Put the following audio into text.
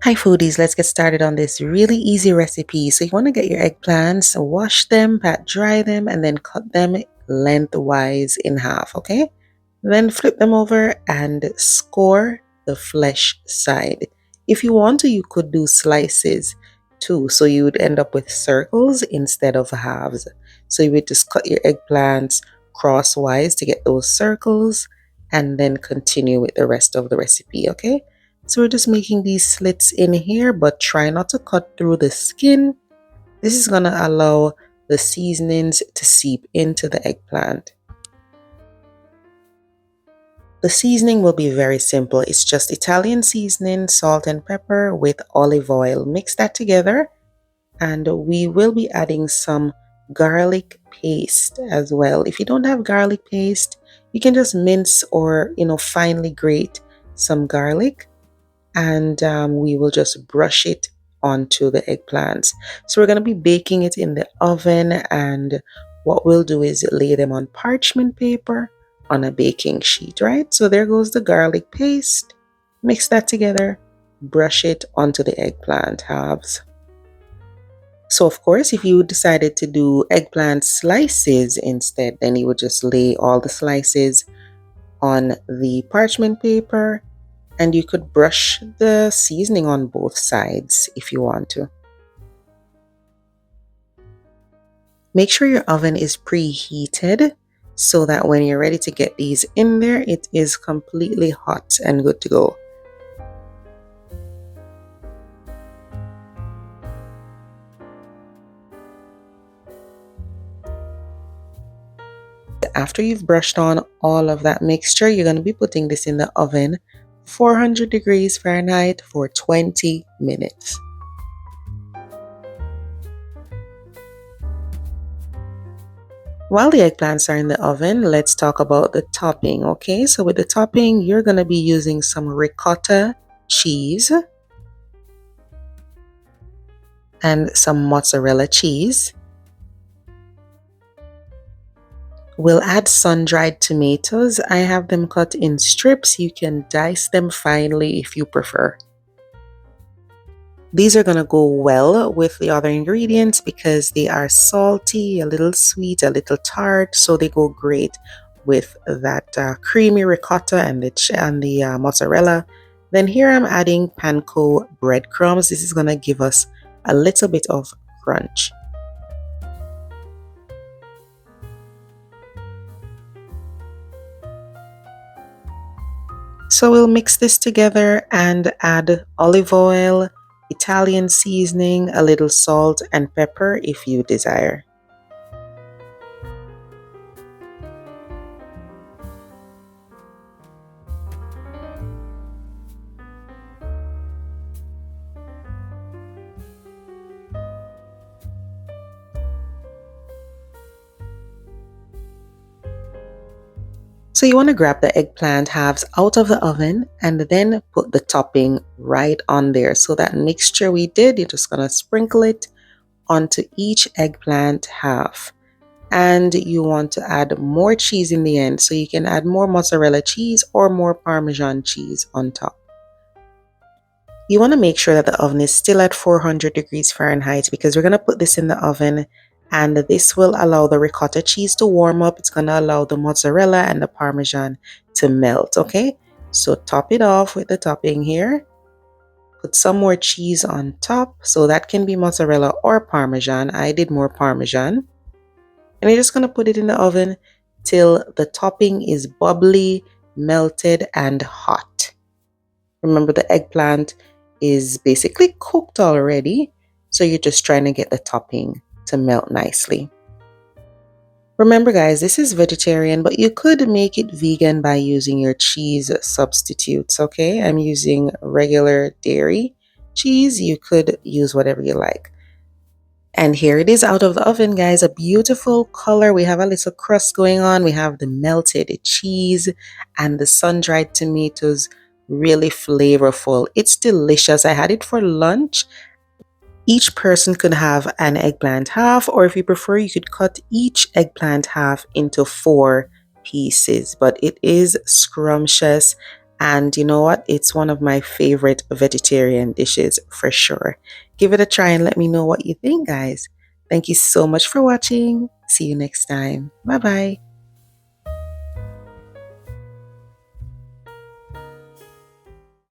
Hi foodies, let's get started on this really easy recipe. So you want to get your eggplants, wash them, pat dry them, and then cut them lengthwise in half, okay? Then flip them over and score the flesh side. If you want to, you could do slices too. So you would end up with circles instead of halves. So you would just cut your eggplants crosswise to get those circles and then continue with the rest of the recipe, okay? So we're just making these slits in here, but try not to cut through the skin. This is going to allow the seasonings to seep into the eggplant. The seasoning will be very simple. It's just Italian seasoning, salt and pepper with olive oil. Mix that together, and we will be adding some garlic paste as well. If you don't have garlic paste, you can just mince or finely grate some garlic, and we will just brush it onto the eggplants. So we're going to be baking it in the oven, and what we'll do is lay them on parchment paper on a baking sheet, right? So there goes the garlic paste. Mix that together, brush it onto the eggplant halves. So of course, if you decided to do eggplant slices instead, then you would just lay all the slices on the parchment paper, and you could brush the seasoning on both sides if you want to. Make sure your oven is preheated so that when you're ready to get these in there, it is completely hot and good to go. After you've brushed on all of that mixture, you're going to be putting this in the oven 400 degrees Fahrenheit for 20 minutes. While the eggplants are in the oven, let's talk about the topping, okay? So with the topping, you're going to be using some ricotta cheese and some mozzarella cheese. We'll add sun-dried tomatoes. I have them cut in strips. You can dice them finely if you prefer. These are going to go well with the other ingredients because they are salty, a little sweet, a little tart, so they go great with that creamy ricotta and the mozzarella. Then here I'm adding panko breadcrumbs. This is going to give us a little bit of crunch. So we'll mix this together and add olive oil, Italian seasoning, a little salt and pepper if you desire. So you want to grab the eggplant halves out of the oven and then put the topping right on there. So that mixture we did, you're just going to sprinkle it onto each eggplant half. And you want to add more cheese in the end. So you can add more mozzarella cheese or more Parmesan cheese on top. You want to make sure that the oven is still at 400 degrees Fahrenheit because we're going to put this in the oven, and this will allow the ricotta cheese to warm up. It's going to allow the mozzarella and the Parmesan to melt, okay? So top it off with the topping here. Put some more cheese on top. So that can be mozzarella or Parmesan. I did more Parmesan. And you're just going to put it in the oven till the topping is bubbly, melted, and hot. Remember, the eggplant is basically cooked already, so you're just trying to get the topping to melt nicely. Remember guys, this is vegetarian, but you could make it vegan by using your cheese substitutes, okay? I'm using regular dairy cheese. You could use whatever you like. And here it is out of the oven, guys. A beautiful color. We have a little crust going on. We have the melted cheese and the sun-dried tomatoes. Really flavorful. It's delicious. I had it for lunch. Each person could have an eggplant half, or if you prefer, you could cut each eggplant half into 4 pieces. But it is scrumptious And you know what? It's one of my favorite vegetarian dishes for sure. Give it a try and let me know what you think, guys. Thank you so much for watching. See you next time. Bye bye.